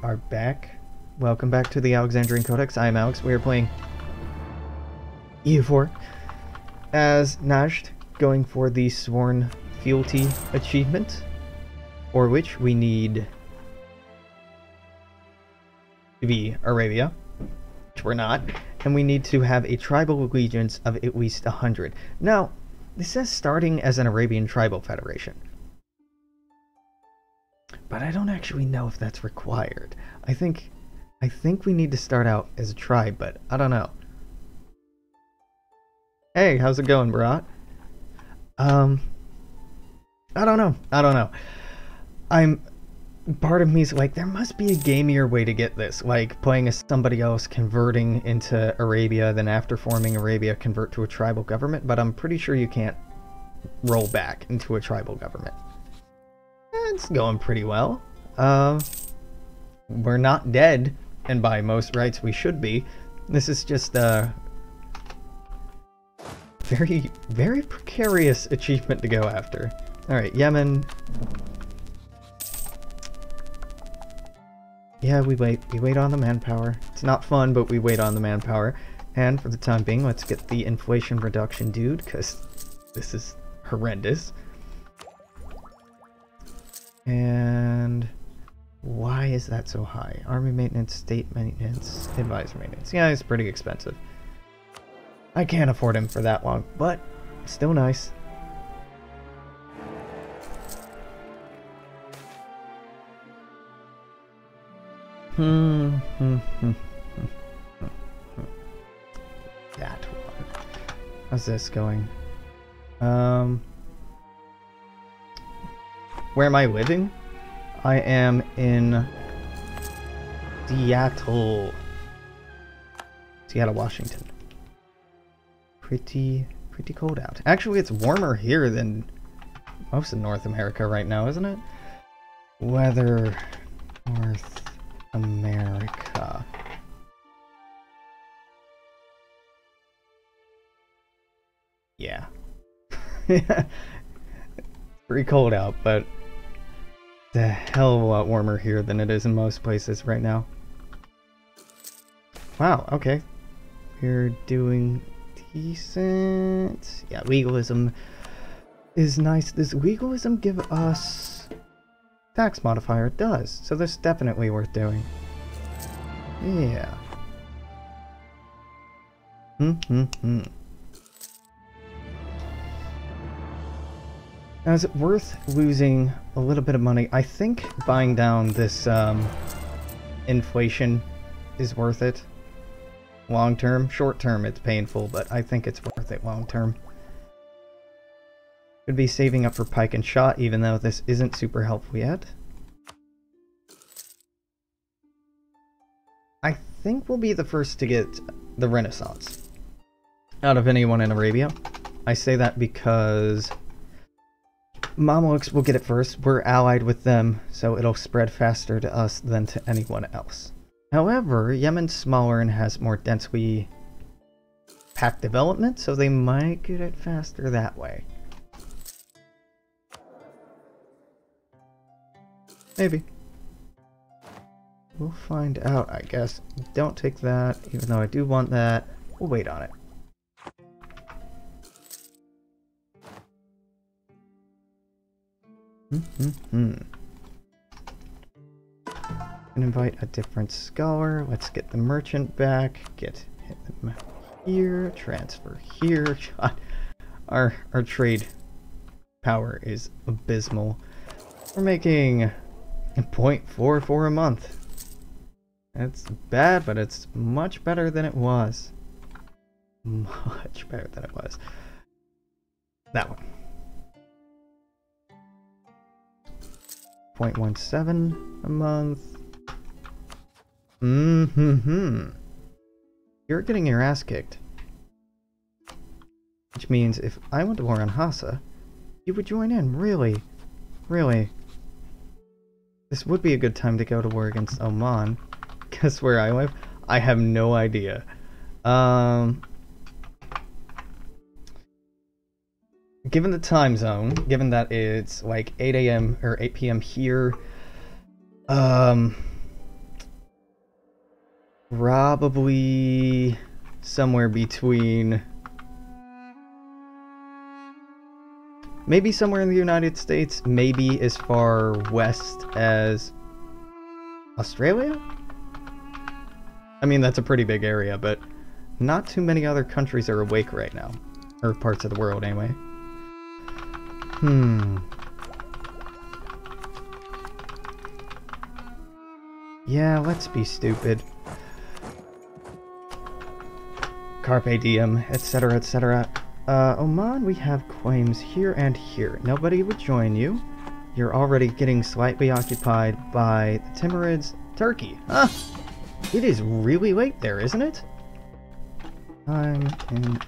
are back. Welcome back to the Alexandrian Codex. I am Alex. We are playing EU4 as Najd, going for the Sworn Fealty achievement, for which we need to be Arabia, which we're not, and we need to have a tribal allegiance of at least 100. Now, this says starting as an Arabian tribal federation, but I don't actually know if that's required. I think we need to start out as a tribe, but I don't know. Hey, how's it going, Barat? I don't know. Part of me is like, there must be a gamier way to get this, like playing as somebody else, converting into Arabia, then after forming Arabia, convert to a tribal government, but I'm pretty sure you can't roll back into a tribal government. It's going pretty well. We're not dead, and by most rights we should be. This is just a very, very precarious achievement to go after. Alright, Yemen. Yeah, we wait on the manpower. It's not fun, but we wait on the manpower. And for the time being, let's get the inflation reduction dude, because this is horrendous. And why is that so high? Army maintenance, state maintenance, advisor maintenance. Yeah, it's pretty expensive. I can't afford him for that long, but still nice. That one. How's this going? Where am I living? I am in Seattle, Washington. Pretty cold out. Actually, it's warmer here than most of North America right now, isn't it? Weather, North America. Yeah. Pretty cold out, but it's a hell of a lot warmer here than it is in most places right now. Wow, okay. We're doing decent. Yeah, legalism is nice. Does legalism give us tax modifier? It does. So this is definitely worth doing. Yeah. Now, is it worth losing a little bit of money? I think buying down this inflation is worth it. Long term. Short term, it's painful, but I think it's worth it long term. Could be saving up for pike and shot, even though this isn't super helpful yet. I think we'll be the first to get the Renaissance out of anyone in Arabia. I say that because Mamluks will get it first. We're allied with them, so it'll spread faster to us than to anyone else. However, Yemen's smaller and has more densely packed development, so they might get it faster that way. Maybe. We'll find out, I guess. Don't take that, even though I do want that. We'll wait on it. And invite a different scholar. Let's get the merchant back. Get him here. Transfer here. God, our trade power is abysmal. We're making 0.44 a month. It's bad, but it's much better than it was. Much better than it was. That one. 0.17 a month. You're getting your ass kicked. Which means if I went to war on Hassa, you would join in. Really? Really? This would be a good time to go to war against Oman. Guess where I live? I have no idea. Given the time zone, given that it's like 8 a.m. or 8 p.m. here, Probably somewhere between... Maybe somewhere in the United States, maybe as far west as Australia? I mean, that's a pretty big area, but not too many other countries are awake right now. Or parts of the world, anyway. Yeah, let's be stupid. Carpe diem, etc., etc. Oman, we have claims here and here. Nobody would join you. You're already getting slightly occupied by the Timurids. Turkey. Huh? It is really late there, isn't it? I'm in...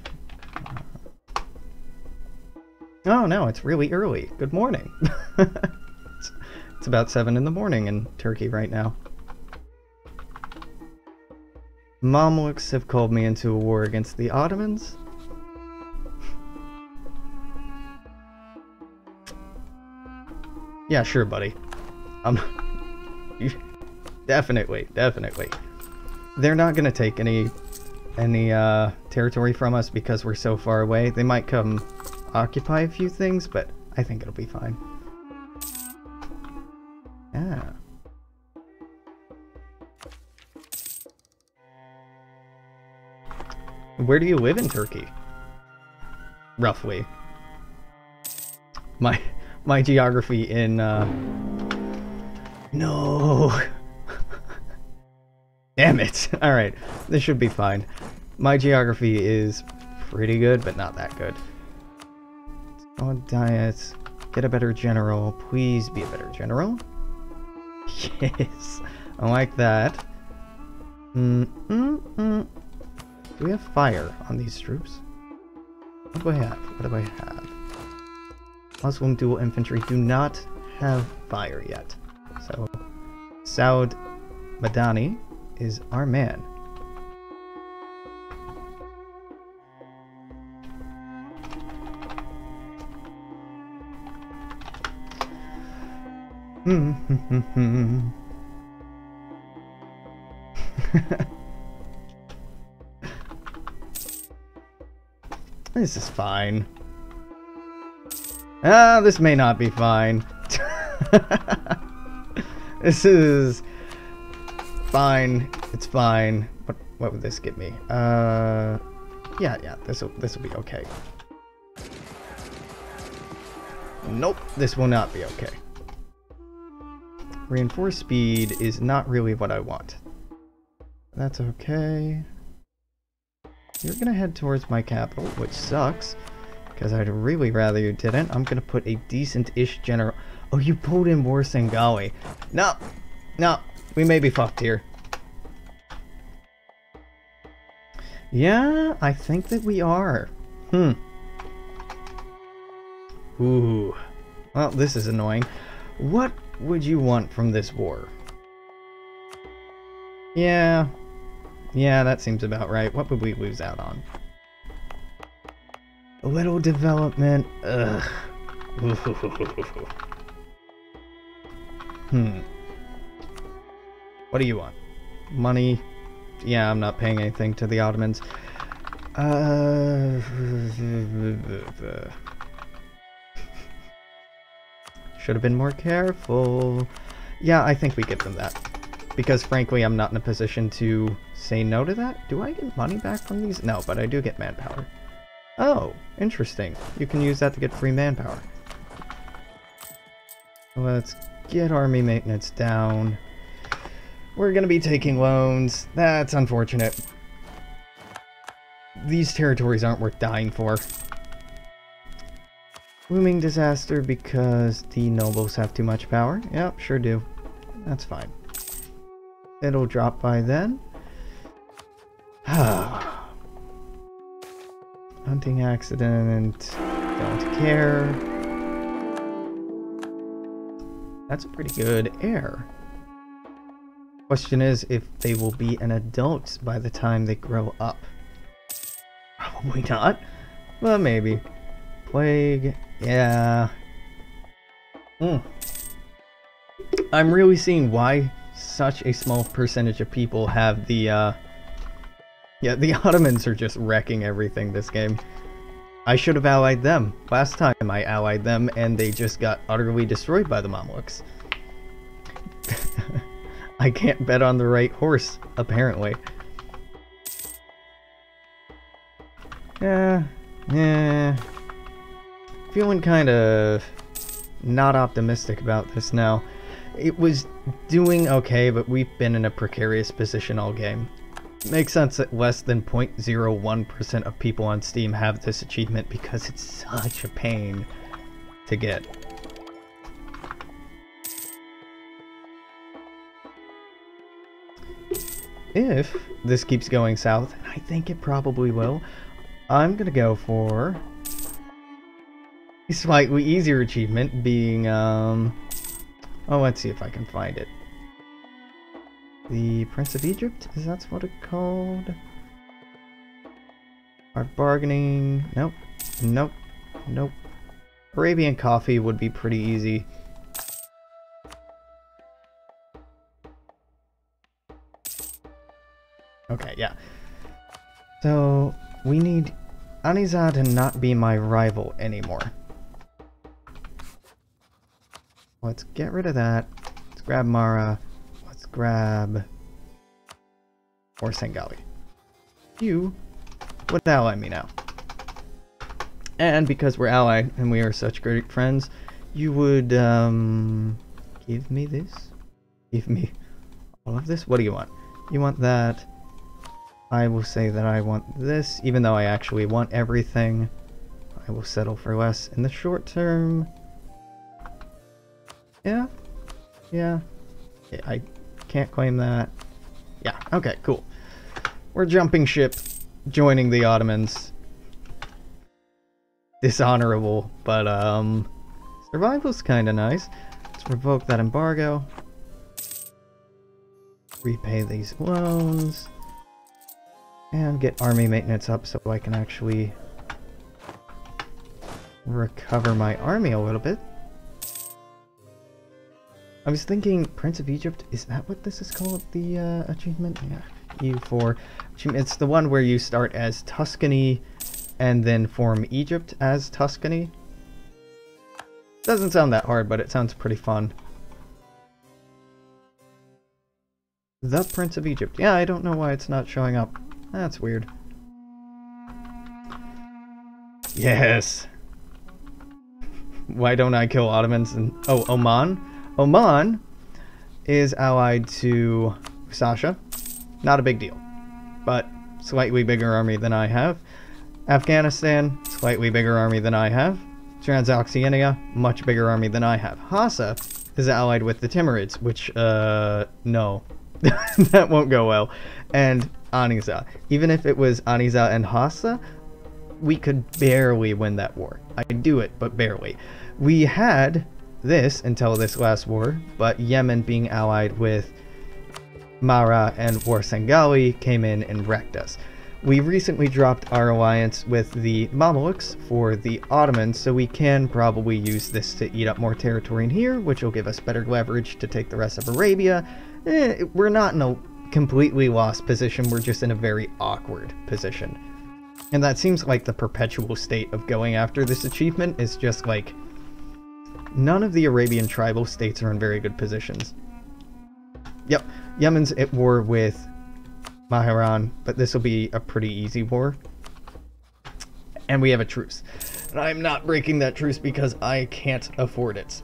Oh no, it's really early. Good morning. It's about 7 in the morning in Turkey right now. Mamluks have called me into a war against the Ottomans. Yeah, sure, buddy. Definitely. They're not gonna take any territory from us because we're so far away. They might come occupy a few things, but I think it'll be fine. Yeah. Where do you live in Turkey? Roughly. My geography in no. Damn it. Alright, this should be fine. My geography is pretty good, but not that good. On diets. Get a better general. Please be a better general. Yes. I like that. Do we have fire on these troops? What do I have? What do I have? Muslim dual infantry do not have fire yet. So, Saud Madani is our man. This is fine. Ah, this may not be fine. This is fine. It's fine. What would this give me? Yeah, this'll be okay. Nope, this will not be okay. Reinforced speed is not really what I want. That's okay. You're gonna head towards my capital, which sucks, because I'd really rather you didn't. I'm gonna put a decent-ish general... Oh, you pulled in War Sengali. No, we may be fucked here. Yeah, I think that we are. Ooh. Well, this is annoying. What would you want from this war? Yeah, that seems about right. What would we lose out on? A little development. Ugh. What do you want? Money? Yeah, I'm not paying anything to the Ottomans. Should have been more careful. Yeah, I think we give them that. Because frankly, I'm not in a position to say no to that. Do I get money back from these? No, but I do get manpower. Oh, interesting. You can use that to get free manpower. Let's get army maintenance down. We're gonna be taking loans. That's unfortunate. These territories aren't worth dying for. Looming disaster because the nobles have too much power. Yep, sure do. That's fine. It'll drop by then. Hunting accident. Don't care. That's a pretty good heir. Question is if they will be an adult by the time they grow up. Probably not. Well, maybe. Plague. Yeah. I'm really seeing why such a small percentage of people have the, yeah, the Ottomans are just wrecking everything this game. I should have allied them. Last time I allied them, and they just got utterly destroyed by the Mamluks. I can't bet on the right horse, apparently. Yeah. Feeling kind of not optimistic about this now. It was doing okay, but we've been in a precarious position all game. It makes sense that less than 0.01% of people on Steam have this achievement because it's such a pain to get. If this keeps going south, and I think it probably will, I'm gonna go for a slightly easier achievement being, oh, let's see if I can find it. The Prince of Egypt? Is that what it's called? Our bargaining... Nope. Arabian coffee would be pretty easy. Okay, yeah. So, we need Aniza to not be my rival anymore. Let's get rid of that. Let's grab Mara. Let's grab... or Sengali. You would ally me now. And because we're allied and we are such great friends, you would, give me this? Give me all of this? What do you want? You want that. I will say that I want this, even though I actually want everything. I will settle for less in the short term. Yeah, I can't claim that. Yeah, okay, cool. We're jumping ship, joining the Ottomans. Dishonorable, but, survival's kinda nice. Let's revoke that embargo. Repay these loans. And get army maintenance up so I can actually recover my army a little bit. I was thinking Prince of Egypt, is that what this is called, the achievement? Yeah, EU4. It's the one where you start as Tuscany and then form Egypt as Tuscany. Doesn't sound that hard, but it sounds pretty fun. The Prince of Egypt. Yeah, I don't know why it's not showing up. That's weird. Yes! Why don't I kill Ottomans and... oh, Oman? Oman is allied to Sasha. Not a big deal, but slightly bigger army than I have. Afghanistan, slightly bigger army than I have. Transoxiana, much bigger army than I have. Hassa is allied with the Timurids, which, no. That won't go well. And Aniza. Even if it was Aniza and Hassa, we could barely win that war. I'd do it, but barely. We had this until this last war, but Yemen being allied with Mara and Warsangali came in and wrecked us. We recently dropped our alliance with the Mamluks for the Ottomans, so we can probably use this to eat up more territory in here, which will give us better leverage to take the rest of Arabia. We're not in a completely lost position, we're just in a very awkward position. And that seems like the perpetual state of going after this achievement is just like, none of the Arabian tribal states are in very good positions. Yep, Yemen's at war with Maharan, but this will be a pretty easy war. And we have a truce. And I'm not breaking that truce because I can't afford it.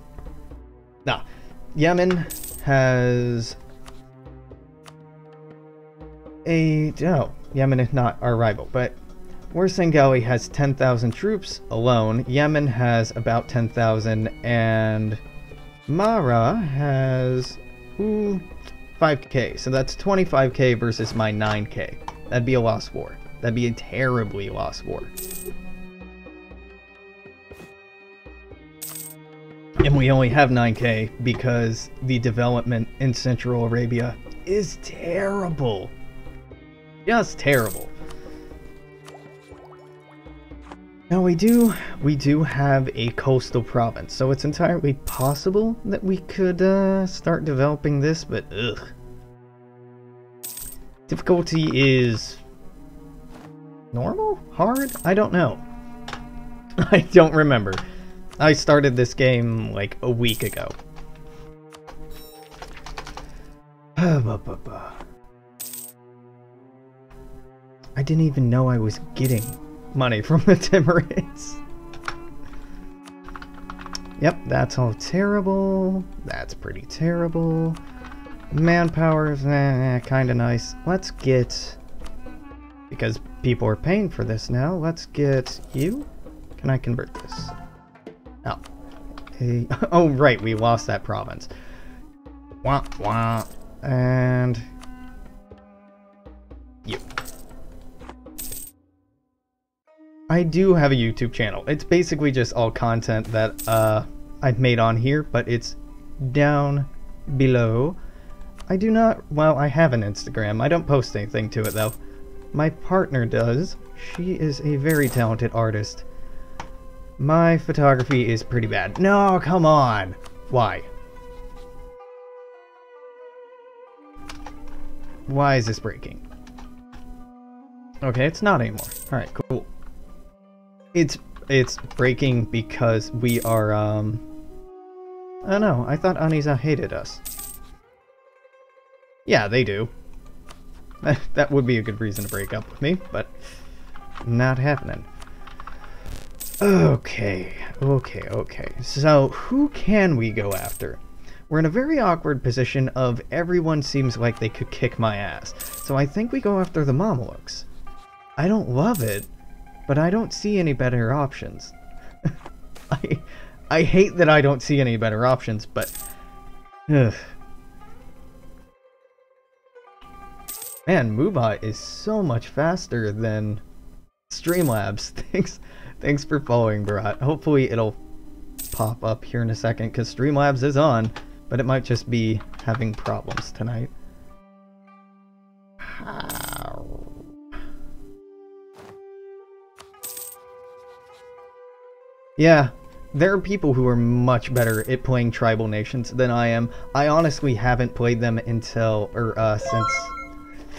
Nah, Yemen has a... no, Yemen is not our rival, but Warsangali has 10,000 troops alone. Yemen has about 10,000, and Mara has 5k. So that's 25k versus my 9k. That'd be a lost war. That'd be a terribly lost war. And we only have 9k because the development in Central Arabia is terrible. Just terrible. Now we do have a coastal province, so it's entirely possible that we could start developing this, but ugh. Difficulty is normal? Hard? I don't know. I don't remember. I started this game like a week ago. I didn't even know I was getting money from the Timorids. Yep, that's all terrible. That's pretty terrible. Manpower is kind of nice. Let's get... Because people are paying for this now, let's get you. Can I convert this? Oh. Hey. Oh, right, we lost that province. Wah, wah. And... you. I do have a YouTube channel. It's basically just all content that I've made on here, but it's down below. I do not... well, I have an Instagram. I don't post anything to it, though. My partner does. She is a very talented artist. My photography is pretty bad. No, come on! Why? Why is this breaking? Okay, it's not anymore. Alright, cool. It's breaking because we are, I don't know, I thought Aniza hated us. Yeah, they do. That would be a good reason to break up with me, but not happening. Okay. So, who can we go after? We're in a very awkward position of everyone seems like they could kick my ass. So I think we go after the Mamelukes. I don't love it, but I don't see any better options. I hate that I don't see any better options, but... ugh. Man, Mubot is so much faster than Streamlabs. Thanks for following, Barat. Hopefully it'll pop up here in a second, because Streamlabs is on, but it might just be having problems tonight. How? Yeah, there are people who are much better at playing tribal nations than I am. I honestly haven't played them until, since...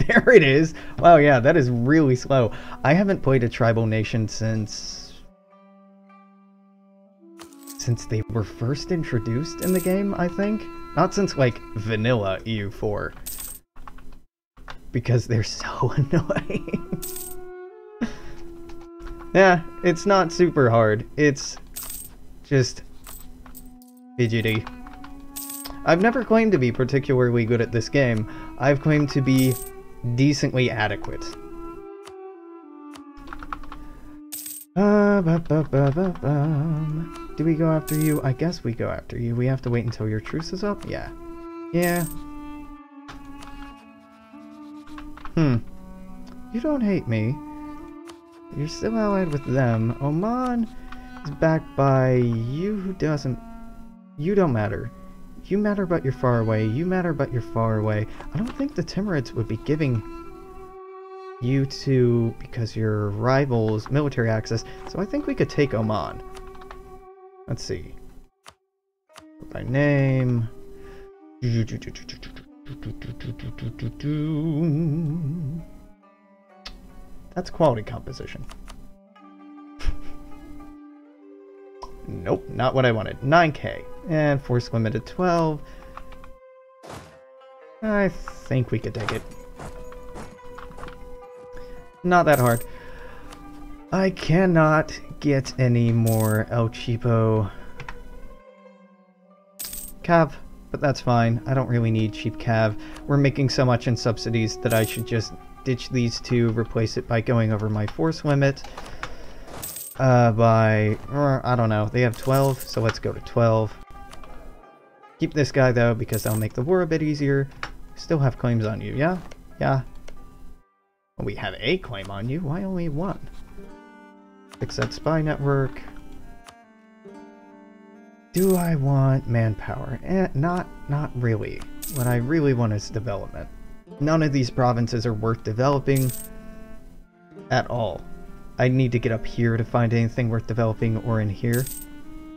there it is! Wow, yeah, that is really slow. I haven't played a tribal nation since they were first introduced in the game, I think. Not since, like, vanilla EU4. Because they're so annoying. Yeah, it's not super hard. It's just fidgety. I've never claimed to be particularly good at this game. I've claimed to be decently adequate. Do we go after you? I guess we go after you. We have to wait until your truce is up? Yeah. Yeah. You don't hate me. You're still allied with them. Oman is backed by you who doesn't... you don't matter. You matter but you're far away. You matter but you're far away. I don't think the Timorids would be giving you to... because your rivals military access. So I think we could take Oman. Let's see. By name... That's quality composition. Nope, not what I wanted. 9k. And force limited 12. I think we could take it. Not that hard. I cannot get any more El Cheapo Cav, but that's fine. I don't really need cheap Cav. We're making so much in subsidies that I should just ditch these two, replace it by going over my force limit. I don't know, they have 12, so let's go to 12. Keep this guy though, because that'll make the war a bit easier. Still have claims on you, yeah? Yeah. Well, we have a claim on you, why only one? Fix that spy network. Do I want manpower? Not really. What I really want is development. None of these provinces are worth developing at all. I need to get up here to find anything worth developing, or in here.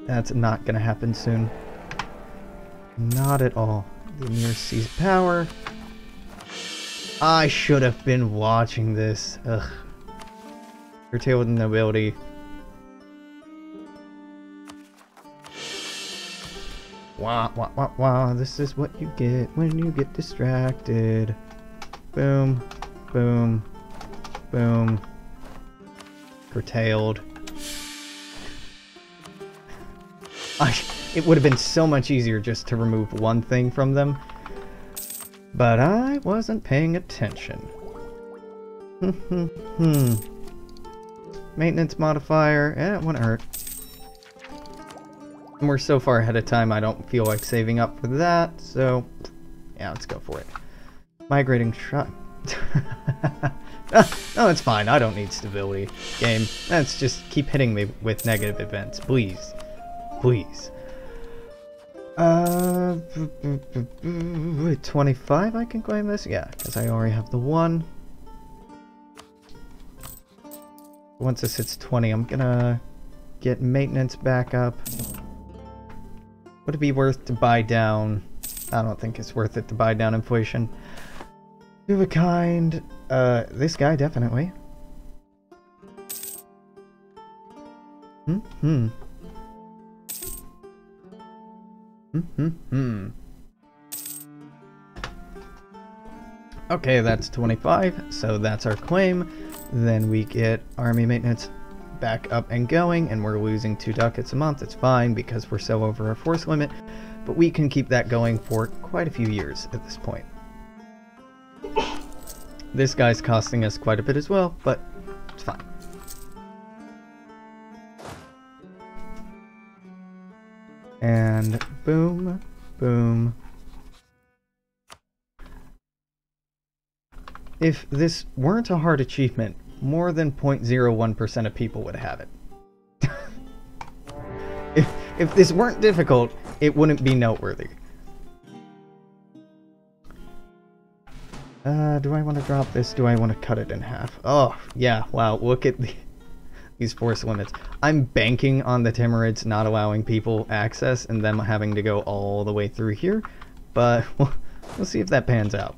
That's not gonna happen soon. Not at all. The Emir sees power. I should have been watching this. Ugh. Curtailed nobility. Wah, wah, wah, wah. This is what you get when you get distracted. Boom. Boom. Boom. Curtailed. It would have been so much easier just to remove one thing from them. But I wasn't paying attention. Maintenance modifier. It wouldn't hurt. And we're so far ahead of time, I don't feel like saving up for that. So, yeah, let's go for it. Migrating shot. No, it's fine. I don't need stability. Game. Let's just keep hitting me with negative events. Please. Please. 25 I can claim this? Yeah, because I already have the one. Once this hits 20, I'm gonna get maintenance back up. Would it be worth to buy down? I don't think it's worth it to buy down inflation. Of a kind. This guy definitely. Okay, that's 25, so that's our claim. Then we get army maintenance back up and going, and we're losing 2 ducats a month. It's fine because we're so over our force limit, but we can keep that going for quite a few years at this point. This guy's costing us quite a bit as well, but it's fine. And boom, boom. If this weren't a hard achievement, more than 0.01% of people would have it. if this weren't difficult, it wouldn't be noteworthy. Do I want to drop this? Do I want to cut it in half? Oh, yeah, wow, look at these force limits. I'm banking on the Timurids not allowing people access and them having to go all the way through here, but we'll see if that pans out.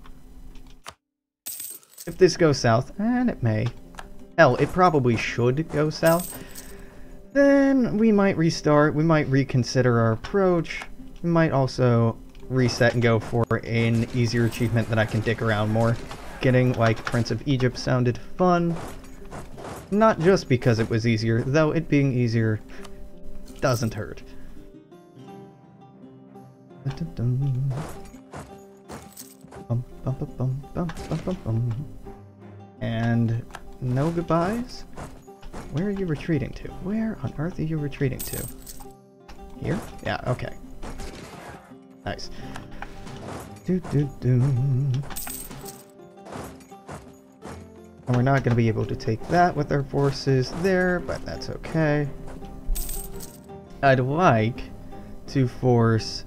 If this goes south, and it may, hell, it probably should go south, then we might restart, we might reconsider our approach, we might also reset and go for an easier achievement that I can dick around more. Getting, like, Prince of Egypt sounded fun. Not just because it was easier, though it being easier doesn't hurt. And no goodbyes? Where are you retreating to? Where on earth are you retreating to? Here? Yeah, okay. Nice. And we're not going to be able to take that with our forces there, but that's okay. I'd like to force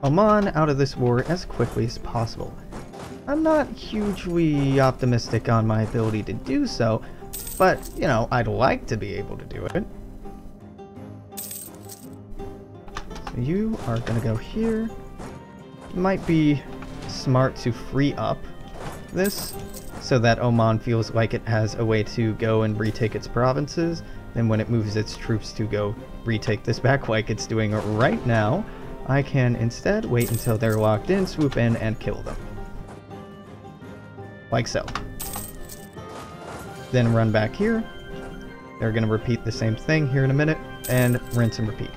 Oman out of this war as quickly as possible. I'm not hugely optimistic on my ability to do so, but, you know, I'd like to be able to do it. So you are going to go here. It might be smart to free up this so that Oman feels like it has a way to go and retake its provinces. Then when it moves its troops to go retake this back like it's doing right now, I can instead wait until they're locked in, swoop in, and kill them. Like so. Then run back here. They're going to repeat the same thing here in a minute, and rinse and repeat.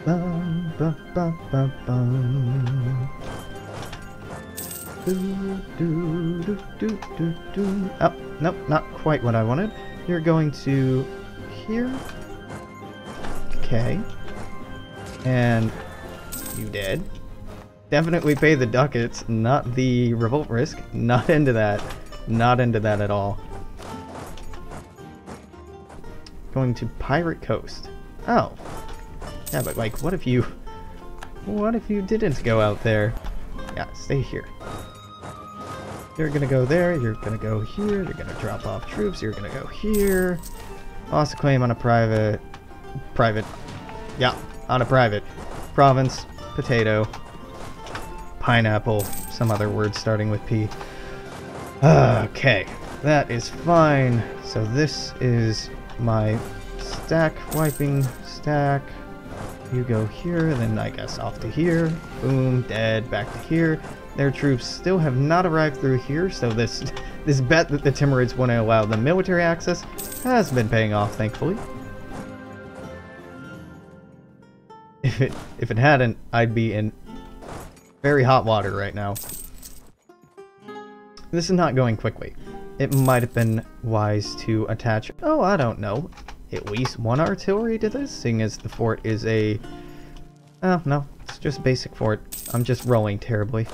Bum, bum, bum, bum, bum. Oh, nope, not quite what I wanted. You're going to here. Okay. And you did. Definitely pay the ducats, not the revolt risk. Not into that. Not into that at all. Going to Pirate Coast. Oh. Yeah, but like, what if you didn't go out there? Yeah, stay here. You're gonna go there, you're gonna go here, you're gonna drop off troops, you're gonna go here. Lost a claim on a private, yeah, on a private province, potato, pineapple, some other word starting with P. Okay, that is fine. So this is my stack wiping stack. You go here, then I guess off to here. Boom, dead, back to here. Their troops still have not arrived through here, so this bet that the Timurids want to allow the military access has been paying off, thankfully. If it hadn't, I'd be in very hot water right now. This is not going quickly. It might have been wise to attach, oh, I don't know, at least one artillery to this, seeing as the fort is a... Oh, no, it's just a basic fort. I'm just rolling terribly.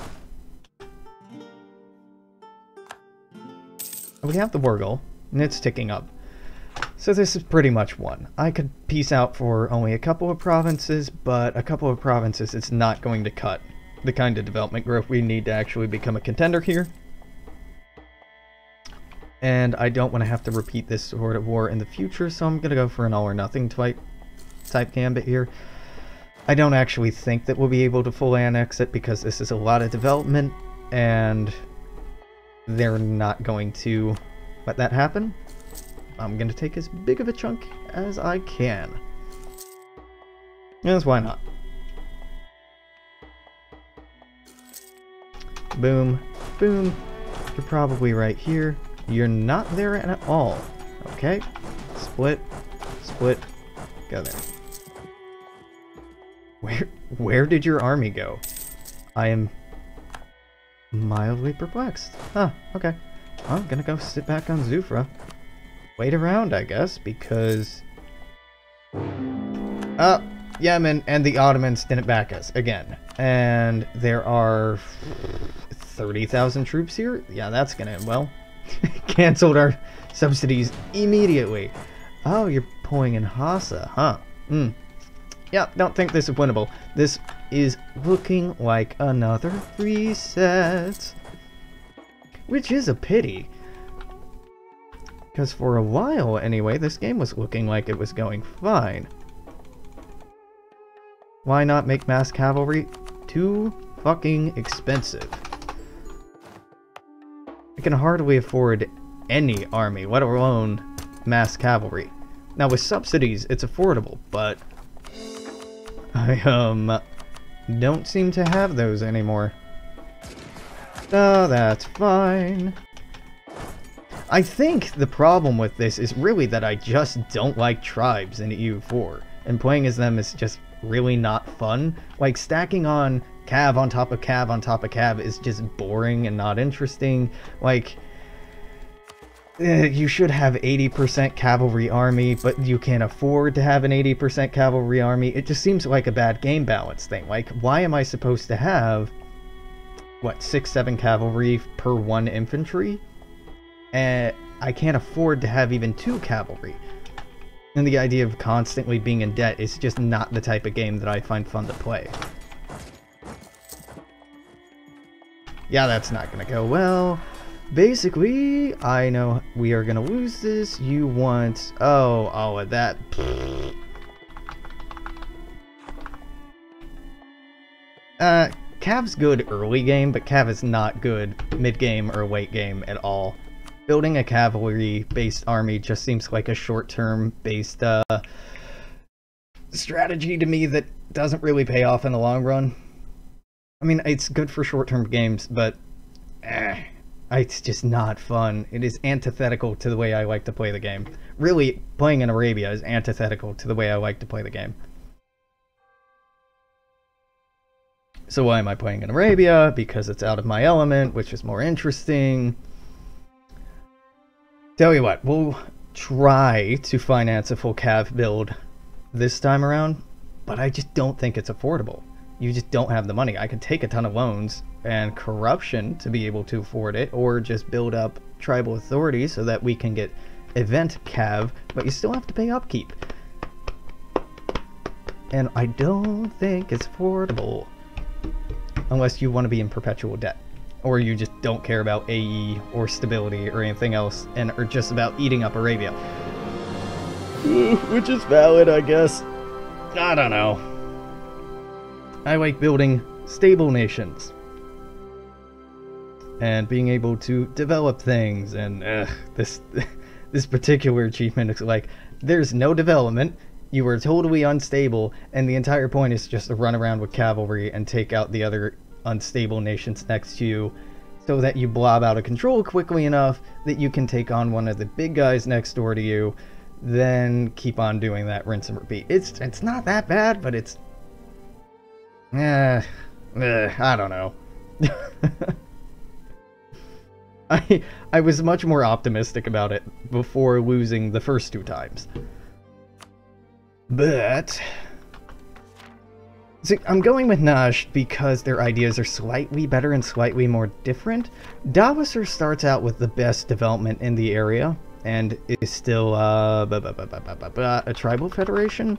We have the war goal, and it's ticking up. So this is pretty much one. I could peace out for only a couple of provinces, but a couple of provinces is not going to cut the kind of development growth we need to actually become a contender here. And I don't want to have to repeat this sort of war in the future, so I'm going to go for an all or nothing type gambit here. I don't actually think that we'll be able to fully annex it because this is a lot of development, and they're not going to let that happen. I'm going to take as big of a chunk as I can. Yes, why not? Boom, boom. You're probably right here. You're not there at all. Okay. Split, split, go there. Where did your army go? I am mildly perplexed. Huh, okay. I'm gonna go sit back on Zufra. Wait around, I guess, because... Yemen and the Ottomans didn't back us, again. And there are 30,000 troops here? Yeah, that's gonna end well. Cancelled our subsidies immediately. Oh, you're pulling in Hassa, huh? Yeah, don't think this is winnable. This is looking like another reset. Which is a pity. Because for a while, anyway, this game was looking like it was going fine. Why not make mass cavalry too fucking expensive? I can hardly afford any army, let alone mass cavalry. Now with subsidies, it's affordable, but I don't seem to have those anymore. Oh, that's fine. I think the problem with this is really that I just don't like tribes in EU4, and playing as them is just really not fun. Like, stacking on cav on top of cav on top of cav is just boring and not interesting. Like, you should have 80% cavalry army, but you can't afford to have an 80% cavalry army. It just seems like a bad game balance thing. Like, why am I supposed to have, what, 6-7 cavalry per 1 infantry? And I can't afford to have even 2 cavalry. And the idea of constantly being in debt is just not the type of game that I find fun to play. Yeah, that's not gonna go well. Basically, I know we are gonna lose this. You want... Oh, all of that. Cav's good early game, but Cav is not good mid-game or late game at all. Building a cavalry-based army just seems like a short-term based strategy to me that doesn't really pay off in the long run. I mean, it's good for short-term games, but it's just not fun. It is antithetical to the way I like to play the game. Really, playing in Arabia is antithetical to the way I like to play the game. So why am I playing in Arabia? Because it's out of my element, which is more interesting. Tell you what, we'll try to finance a full cav build this time around, but I just don't think it's affordable. You just don't have the money. I could take a ton of loans and corruption to be able to afford it, or just build up tribal authority so that we can get event cav, but you still have to pay upkeep. And I don't think it's affordable. Unless you want to be in perpetual debt. or you just don't care about AE or stability or anything else and are just about eating up Arabia. Which is valid, I guess. I don't know. I like building stable nations and being able to develop things, and this particular achievement is like, there's no development, you are totally unstable, and the entire point is just to run around with cavalry and take out the other unstable nations next to you, so that you blob out of control quickly enough that you can take on one of the big guys next door to you, then keep on doing that, rinse and repeat. It's not that bad, but it's... I don't know. I was much more optimistic about it before losing the first 2 times. But... see, I'm going with Najd because their ideas are slightly better and slightly more different. Dawasir starts out with the best development in the area, and is still a tribal federation.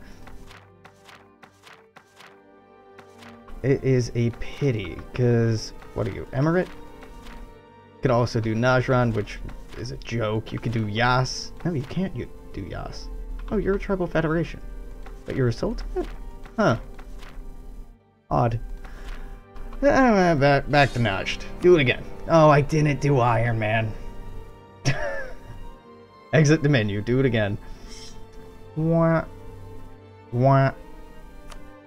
It is a pity, because, what are you, Emirate? Could also do Najran, which is a joke. You could do Yas. No, you can't do Yas. Oh, you're a tribal federation. But you're a sultanate? Huh. Odd. Back to Najd. Do it again. Oh, I didn't do Iron Man. Exit the menu. Do it again. Wah. Wah.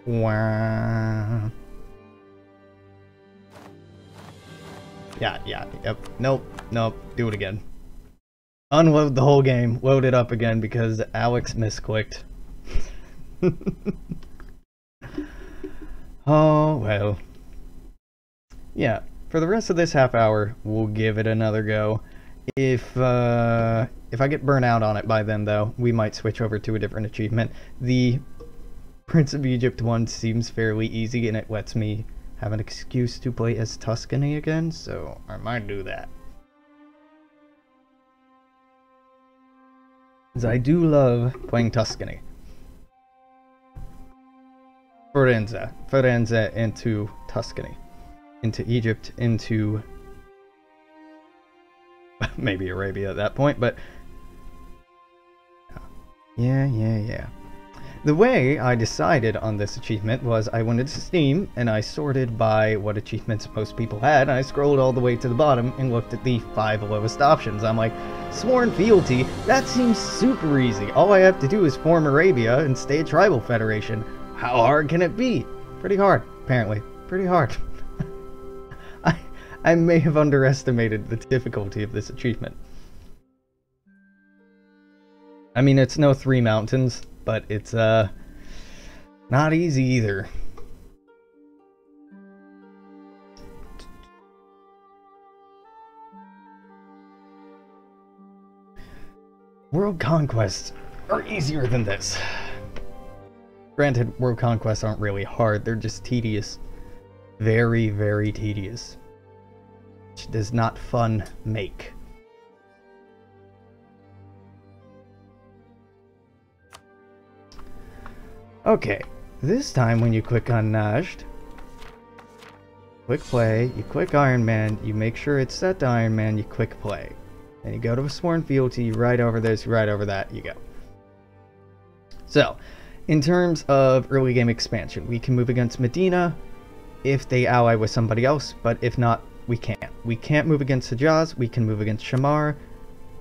Wah. Yeah, yep. Nope. Do it again. Unload the whole game. Load it up again because Alex misclicked. Oh, well. Yeah, for the rest of this half hour, we'll give it another go. If I get burnt out on it by then, though, we might switch over to a different achievement. The Prince of Egypt one seems fairly easy, and it lets me have an excuse to play as Tuscany again, so I might do that. Because I do love playing Tuscany. Firenze into Tuscany. Into Egypt, into... maybe Arabia at that point, but... Yeah. The way I decided on this achievement was I went into Steam and I sorted by what achievements most people had, and I scrolled all the way to the bottom and looked at the 5 lowest options. I'm like, Sworn Fealty, that seems super easy. All I have to do is form Arabia and stay a tribal federation. How hard can it be? Pretty hard, apparently. Pretty hard. I may have underestimated the difficulty of this achievement. I mean, it's no 3 mountains, but it's not easy either. World conquests are easier than this. Granted, world conquests aren't really hard, they're just tedious. Very, very tedious. Which does not fun make. Okay, this time when you click on Najd, click play, you click Iron Man, you make sure it's set to Iron Man, you click play. And you go to a Sworn Fealty, you write over this, you write over that, you go. So, in terms of early game expansion, we can move against Medina if they ally with somebody else, but if not, we can't. We can't move against Hijaz, we can move against Shamar,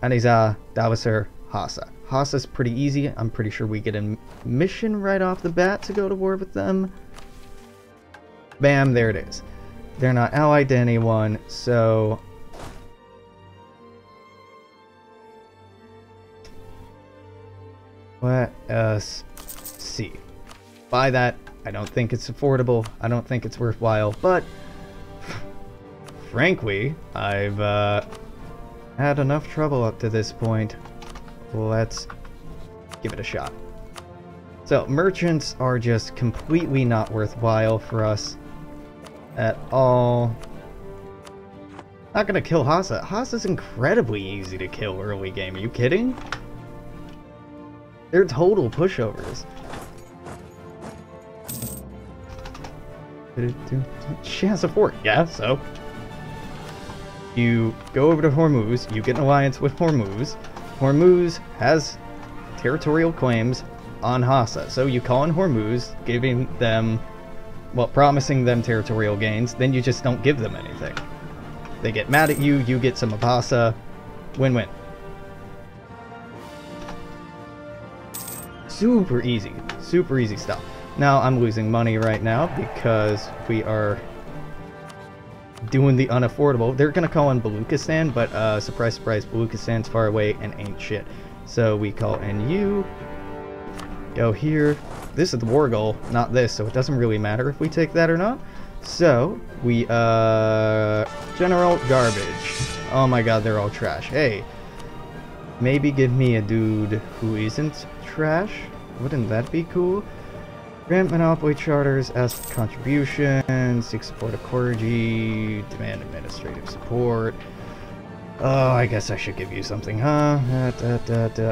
Anizah, Dawasir, Hassa. Hassa's pretty easy. I'm pretty sure we get a mission right off the bat to go to war with them. Bam, there it is. They're not allied to anyone, so... let us see. Buy that. I don't think it's affordable. I don't think it's worthwhile, but... frankly, I've had enough trouble up to this point. Let's give it a shot. So, merchants are just completely not worthwhile for us at all. Not gonna kill Hassa. Hassa's incredibly easy to kill early game. Are you kidding? They're total pushovers. She has a fort, yeah, so. You go over to Hormuz, you get an alliance with Hormuz. Hormuz has territorial claims on Hassa, so you call in Hormuz, giving them, well, promising them territorial gains, then you just don't give them anything. They get mad at you, you get some of Hassa, win-win. Super easy stuff. Now I'm losing money right now because we are doing the unaffordable. They're gonna call in Baluchistan, but surprise, surprise, Baluchistan's far away and ain't shit. So we call in you. Go here. This is the war goal, not this, so it doesn't really matter if we take that or not. So we general garbage. Oh my god, they're all trash. Hey, maybe give me a dude who isn't trash. Wouldn't that be cool? Grant monopoly charters, ask for contributions, seek support of clergy, demand administrative support. Oh, I guess I should give you something, huh?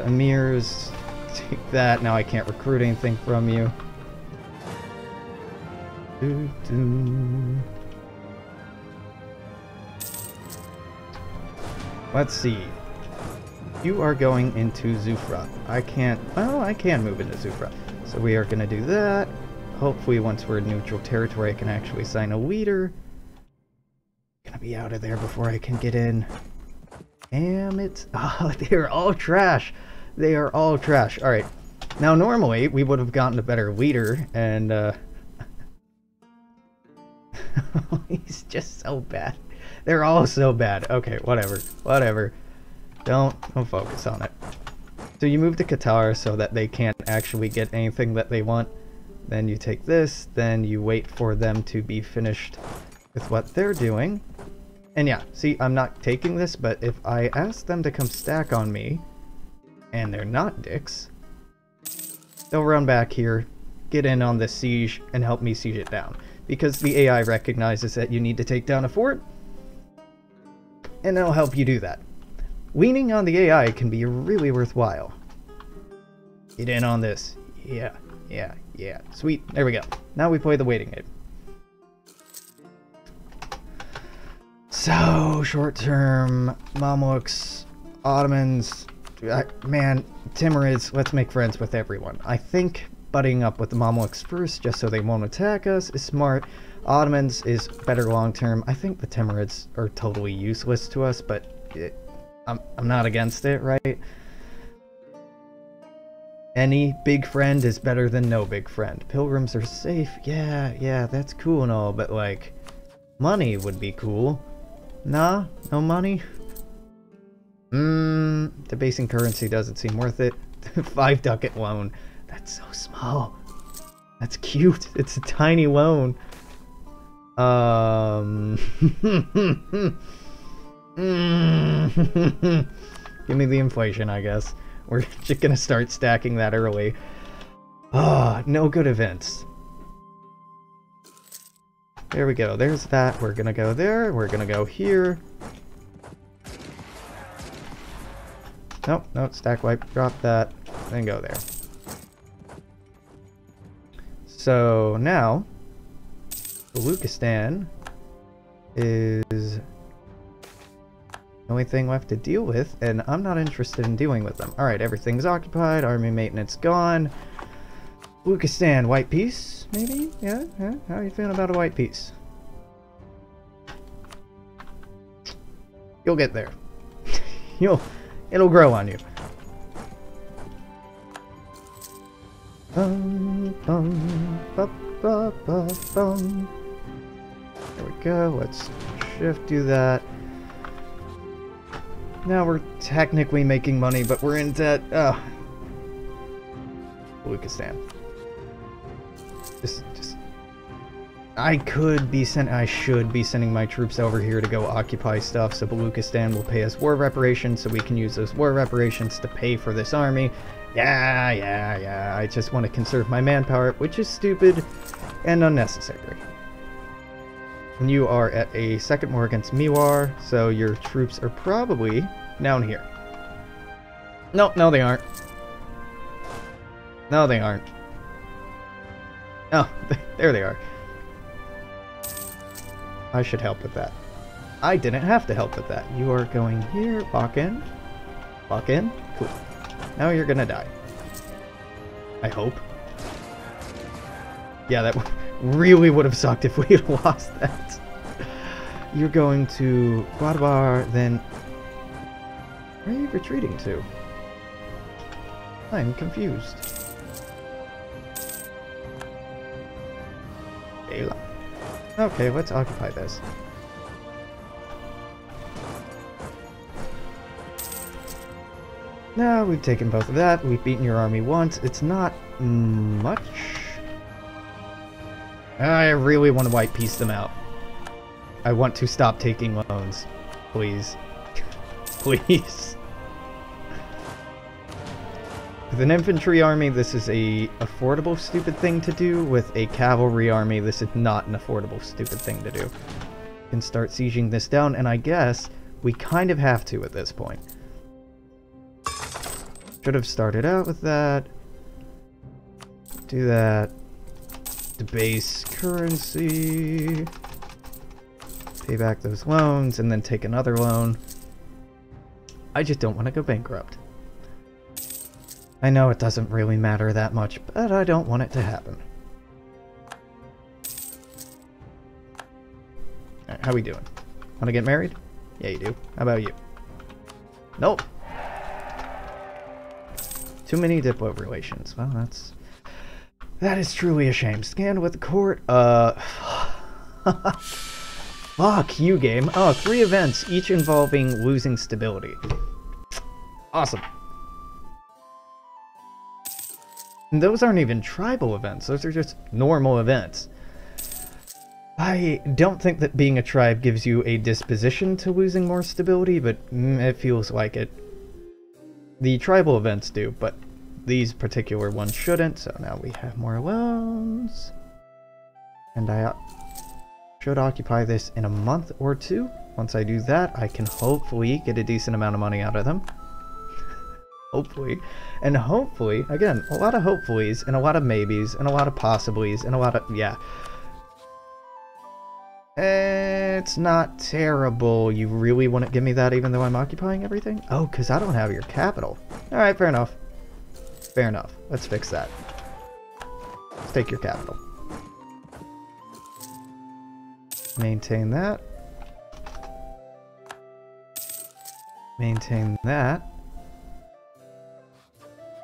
Emirs, take that. Now I can't recruit anything from you. Let's see. You are going into Zufra. I can't, well, I can move into Zufra. So we are going to do that. Hopefully once we're in neutral territory I can actually sign a leader. Gonna be out of there before I can get in. Damn it. Oh, they're all trash. They are all trash. Alright. Now normally we would have gotten a better leader and he's just so bad. They're all so bad. Okay, whatever. Whatever. Don't focus on it. So you move to Qatar so that they can't actually get anything that they want. Then you take this, then you wait for them to be finished with what they're doing. And yeah, see, I'm not taking this, but if I ask them to come stack on me, and they're not dicks, they'll run back here, get in on this siege, and help me siege it down. Because the AI recognizes that you need to take down a fort, and it'll help you do that. Leaning on the AI can be really worthwhile. Get in on this. Yeah. Sweet. There we go. Now we play the waiting game. So, short-term, Mamluks, Ottomans, man, Timurids, let's make friends with everyone. I think butting up with the Mamluks first, just so they won't attack us, is smart. Ottomans is better long-term. I think the Timurids are totally useless to us, but I'm not against it, right? Any big friend is better than no big friend. Pilgrims are safe. Yeah, that's cool and all, but like, money would be cool. Nah, no money? Debasing currency doesn't seem worth it. 5 ducat loan. That's so small. That's cute. It's a tiny loan. Give me the inflation, I guess. We're just gonna start stacking that early. Ah, no good events. There we go. There's that. We're gonna go there. We're gonna go here. Nope, stack wipe. Drop that. Then go there. So now, Baluchistan is the only thing left to deal with, and I'm not interested in dealing with them. Alright, everything's occupied, army maintenance gone. Baluchistan, white peace, maybe? Yeah? How are you feeling about a white peace? You'll get there. It'll grow on you. There we go, let's shift do that. Now we're technically making money, but we're in debt. Ugh. Baluchistan. I should be sending my troops over here to go occupy stuff, so Baluchistan will pay us war reparations, so we can use those war reparations to pay for this army. Yeah. I just want to conserve my manpower, which is stupid and unnecessary. And you are at a second war against Miwar, so your troops are probably down here. No, they aren't. No, they aren't. Oh, there they are. I should help with that. I didn't have to help with that. You are going here, walk in. Walk in. Cool. Now you're gonna die. I hope. Yeah, that really would have sucked if we had lost that. You're going to Guadabar, then... Where are you retreating to? I'm confused. Okay, let's occupy this. Now we've taken both of that. We've beaten your army once. It's not much. I really want to white piece them out. I want to stop taking loans. Please. Please. With an infantry army, this is a affordable stupid thing to do. With a cavalry army, this is not an affordable stupid thing to do. We can start sieging this down, and I guess we kind of have to at this point. Should have started out with that. Do that. Debase currency. Pay back those loans, and then take another loan. I just don't want to go bankrupt. I know it doesn't really matter that much, but I don't want it to happen. Alright, how we doing? Want to get married? Yeah, you do. How about you? Nope. Too many Diplo relations. Well, that is truly a shame. Scan with the court. Fuck you, game. Oh, 3 events, each involving losing stability. Awesome. And those aren't even tribal events. Those are just normal events. I don't think that being a tribe gives you a disposition to losing more stability, but it feels like it. The tribal events do, but these particular ones shouldn't, so now we have more loans. And I should occupy this in a month or 2. Once I do that, I can hopefully get a decent amount of money out of them. Hopefully. And hopefully, again, a lot of hopefullys, and a lot of maybes, and a lot of possiblys, and a lot of, yeah. It's not terrible. You really wouldn't give me that even though I'm occupying everything? Oh, because I don't have your capital. Alright, fair enough. Fair enough. Let's fix that. Let's take your capital. Maintain that. Maintain that.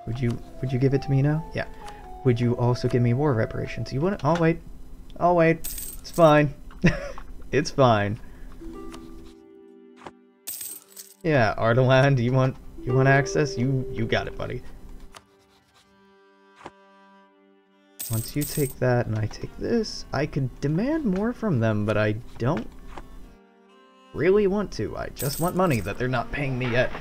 Would you give it to me now? Yeah. Would you also give me war reparations? You want it? I'll wait. I'll wait. It's fine. It's fine. Yeah, Ardaland, you want access? You got it, buddy. Once you take that and I take this, I could demand more from them, but I don't really want to. I just want money that they're not paying me yet.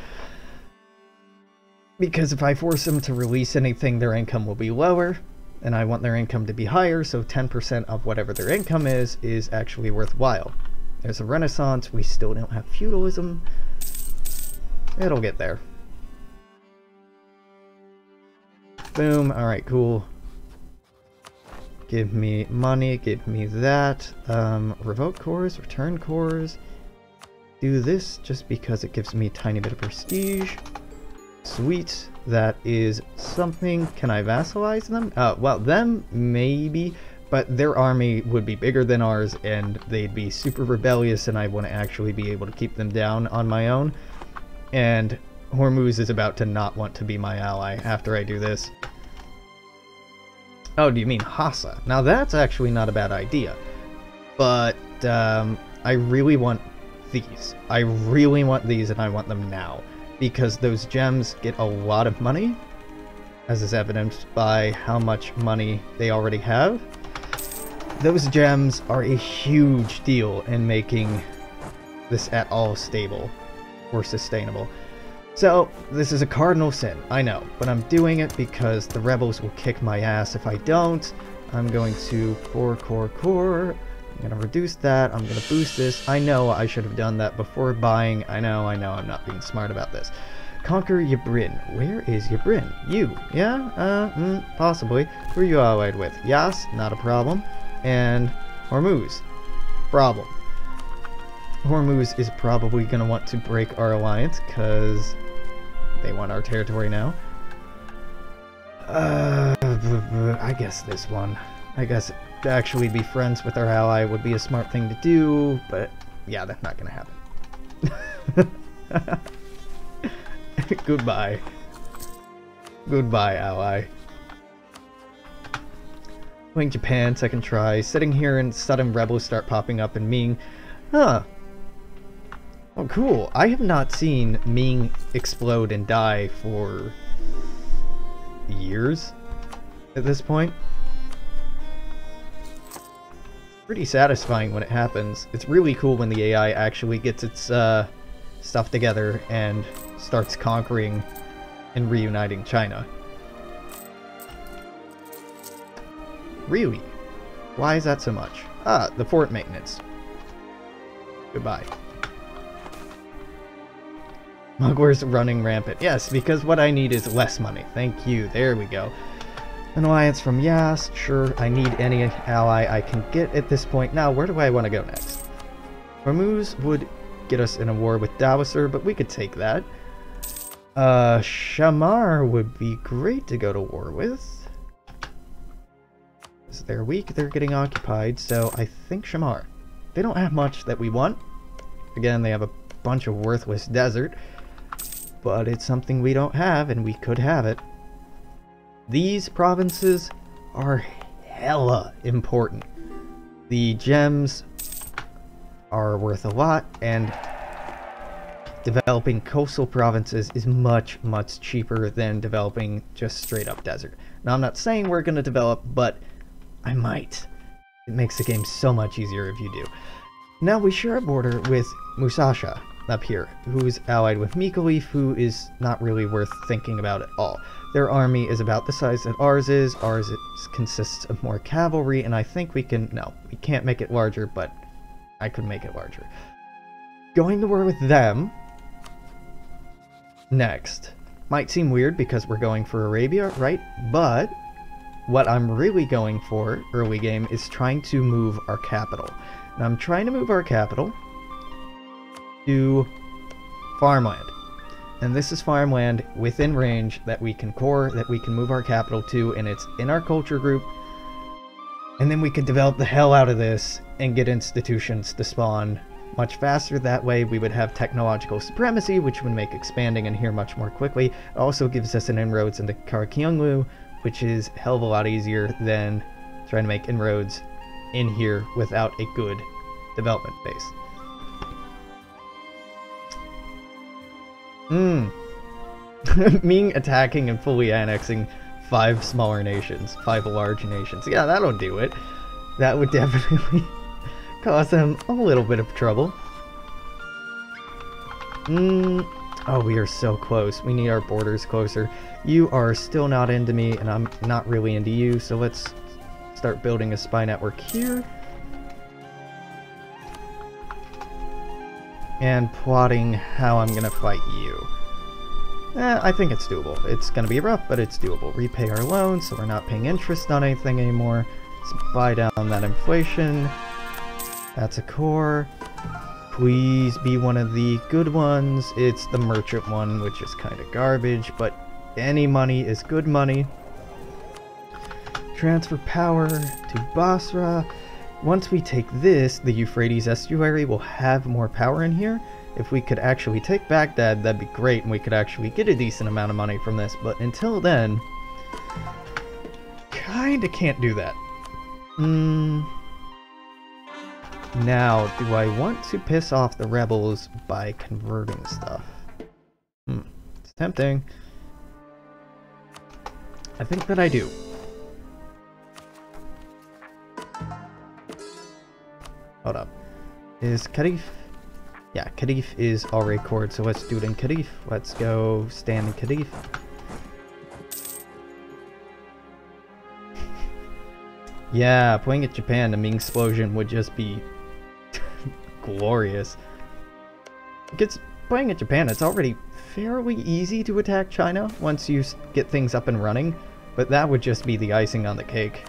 Because if I force them to release anything, their income will be lower, and I want their income to be higher, so 10% of whatever their income is actually worthwhile. There's a renaissance, we still don't have feudalism. It'll get there. Boom, alright, cool. Give me money, give me that. Revoke cores, return cores. Do this just because it gives me a tiny bit of prestige. Sweet, that is something. Can I vassalize them? Well, them, maybe, but their army would be bigger than ours, and they'd be super rebellious, and I wouldn't actually be able to keep them down on my own. And Hormuz is about to not want to be my ally after I do this. Oh, do you mean Hassa? Now that's actually not a bad idea. But, I really want these. I really want these, and I want them now. Because those gems get a lot of money, as is evidenced by how much money they already have. Those gems are a huge deal in making this at all stable or sustainable. So, this is a cardinal sin, I know, but I'm doing it because the rebels will kick my ass if I don't. I'm going to core. I'm going to reduce that. I'm going to boost this. I know I should have done that before buying. I know, I'm not being smart about this. Conquer Yabrin. Where is Yabrin? You. Yeah? Possibly. Who are you allied with? Yas? Not a problem. And Hormuz. Problem. Hormuz is probably going to want to break our alliance because they want our territory now. I guess this one. I guess to actually be friends with our ally would be a smart thing to do, but yeah, that's not going to happen. Goodbye. Goodbye, ally. Playing Japan, second try. Sitting here and sudden rebels start popping up and Ming. Huh. Oh, cool. I have not seen Ming explode and die for years at this point. Pretty satisfying when it happens. It's really cool when the AI actually gets its stuff together and starts conquering and reuniting China. Really? Why is that so much? Ah, the fort maintenance. Goodbye. Mugwars running rampant. Yes, because what I need is less money. Thank you. There we go. An alliance from Yas. Sure, I need any ally I can get at this point. Now, where do I want to go next? Hormuz would get us in a war with Dawasir, but we could take that. Shamar would be great to go to war with. So they're weak, they're getting occupied, so I think Shamar. They don't have much that we want. Again, they have a bunch of worthless desert, but it's something we don't have, and we could have it. These provinces are hella important. The gems are worth a lot, and developing coastal provinces is much, much cheaper than developing just straight up desert. Now, I'm not saying we're going to develop, but I might. It makes the game so much easier if you do. Now we share a border with Musashi up here, who's allied with Mikalif, who is not really worth thinking about at all. Their army is about the size that ours is. Ours consists of more cavalry, and I think we can... No, we can't make it larger, but I could make it larger. Going to war with them next might seem weird because we're going for Arabia, right? But what I'm really going for early game is trying to move our capital. Now I'm trying to move our capital to farmland. And this is farmland within range that we can core, that we can move our capital to, and it's in our culture group. And then we can develop the hell out of this and get institutions to spawn much faster. That way we would have technological supremacy, which would make expanding in here much more quickly. It also gives us an inroads into Karkyunglu, which is a hell of a lot easier than trying to make inroads in here without a good development base. Ming attacking and fully annexing 5 smaller nations, 5 large nations. Yeah, that'll do it. That would definitely cause them a little bit of trouble. Oh, we are so close. We need our borders closer. You are still not into me, and I'm not really into you, so let's start building a spy network here. And plotting how I'm gonna fight you. I think it's doable. It's gonna be rough, but it's doable. Repay our loans, so we're not paying interest on anything anymore. Let's buy down that inflation. That's a core. Please be one of the good ones. It's the merchant one, which is kind of garbage, but any money is good money. Transfer power to Basra. Once we take this, the Euphrates estuary will have more power in here. If we could actually take Baghdad, that'd be great, and we could actually get a decent amount of money from this, but until then, kinda can't do that. Now, do I want to piss off the rebels by converting stuff? It's tempting. I think that I do. Hold up. Is Kadif? Yeah, Kadif is already cored, so let's do it in Kadif. Let's go stand in Kadif. Yeah, playing at Japan, the Ming explosion would just be glorious. Because playing at Japan, it's already fairly easy to attack China once you get things up and running, but that would just be the icing on the cake.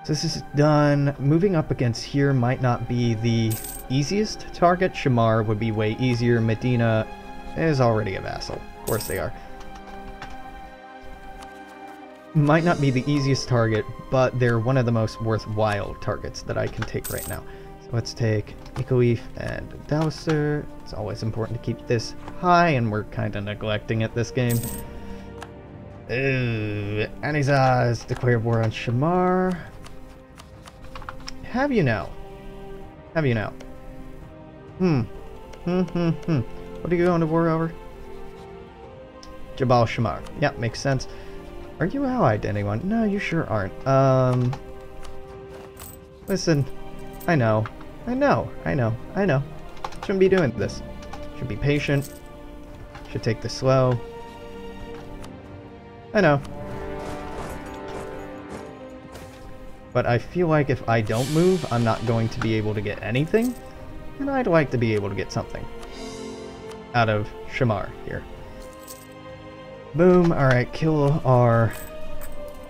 So this is done. Moving up against here might not be the easiest target. Shamar would be way easier. Medina is already a vassal. Of course they are. Might not be the easiest target, but they're one of the most worthwhile targets that I can take right now. So let's take Ikoif and Dowser. It's always important to keep this high, and we're kind of neglecting it this game. Aniza has declared war on Shamar. Have you now? Have you now? What are you going to war over? Jabal Shamar. Yeah, makes sense. Are you allied to anyone? No, you sure aren't. Listen, I know. Shouldn't be doing this. Should be patient. Should take this slow. I know. But I feel like if I don't move, I'm not going to be able to get anything. And I'd like to be able to get something out of Shamar here. Boom. Alright, kill our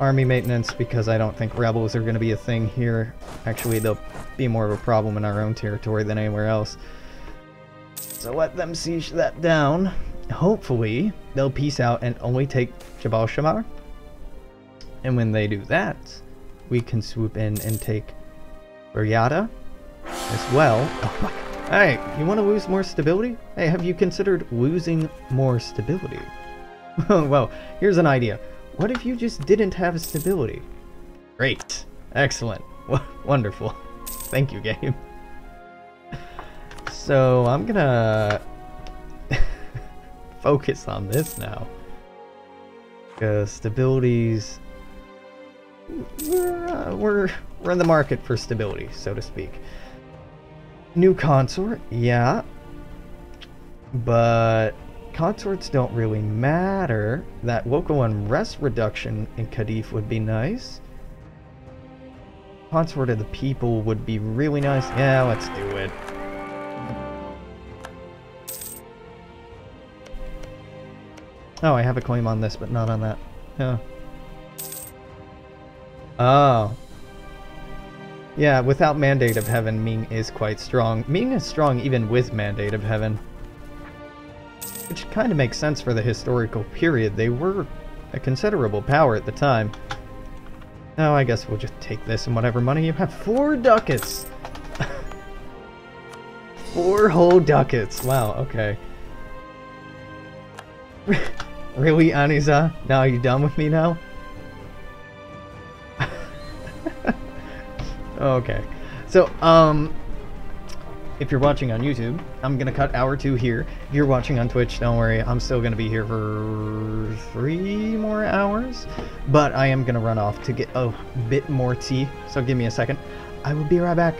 army maintenance because I don't think rebels are going to be a thing here. Actually, they'll be more of a problem in our own territory than anywhere else. So let them siege that down. Hopefully, they'll peace out and only take Jabal Shamar. And when they do that, we can swoop in and take Buryata as well. Oh my. Hey, you want to lose more stability? Hey, have you considered losing more stability? Well, here's an idea. What if you just didn't have stability? Great. Excellent. Wonderful. Thank you, game. So, I'm gonna focus on this now. Because stabilities... We're in the market for stability, so to speak. New consort, yeah. But consorts don't really matter. That local unrest reduction in Cadiz would be nice. Consort of the people would be really nice. Yeah, let's do it. Oh, I have a claim on this, but not on that. Yeah. Oh. Yeah, without Mandate of Heaven, Ming is quite strong. Ming is strong even with Mandate of Heaven. Which kind of makes sense for the historical period. They were a considerable power at the time. Oh, I guess we'll just take this and whatever money you have. 4 ducats! 4 whole ducats. Wow, okay. Really, Aniza? Now are you done with me now? Okay. So, if you're watching on YouTube, I'm gonna cut hour 2 here. If you're watching on Twitch, don't worry, I'm still gonna be here for 3 more hours. But I am gonna run off to get a bit more tea, so give me a second. I will be right back.